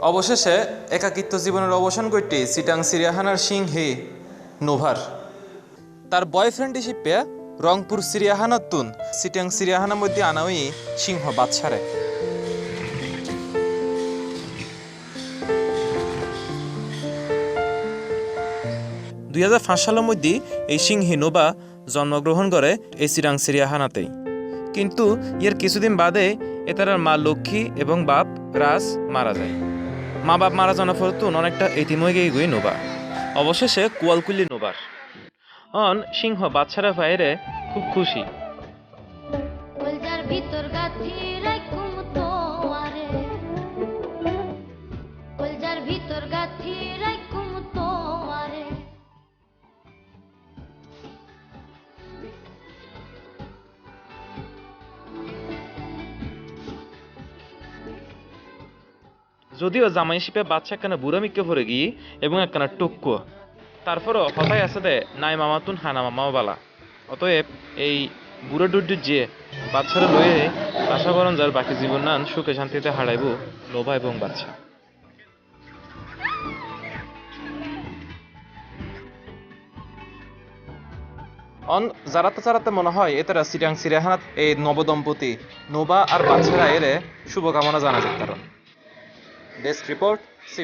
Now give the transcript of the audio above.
অবশেষে একাকিত্ব জীবনের অবসান করতে চিটাং চিড়িয়াখানার সিংহে নোভার তার বয়ফ্রেন্ড হিসেবে রংপুর চিড়িয়াখানার তুন চিটাং চিড়িয়াখানার মধ্যে আনাওই সিংহ বাচ্চারে 2005 সালের মধ্যে এই সিংহী নোবা জন্মগ্রহণ করে এই চিটাং চিড়িয়াখানাতেই। কিন্তু এর কিছুদিন বাদে এটার মা লক্ষ্মী এবং বাপ রাজ মারা যায়। মা বাপ মারা যাওয়ার পর তো অনেকটা এতিম হয়ে গিয়ে নোবা অবশেষে কুয়ালকুলি নোবার অন সিংহ বাচ্চারা বাইরে খুব খুশি। যদিও জামাই শিপে বাচ্চা একখানা বুড়া মিক্কে ভরে গিয়ে এবং একখানা টুক্কো, তারপরও হতাই আছে দে নাই মামাতুন হানা মামাও বালা। অতএব এই বুড়ো ডুডুর যে বাচ্চারা লয়ে আশা করেন যার বাকি জীবন নান সুখে শান্তিতে হারাইব নোভা এবং বাচ্চা। জারাতে মনে হয় এতারা চিটাং চিড়িয়াখানাত এই নবদম্পতি নোভা আর বাচ্চারা এরে শুভকামনা জানা যেত। Desk report C+।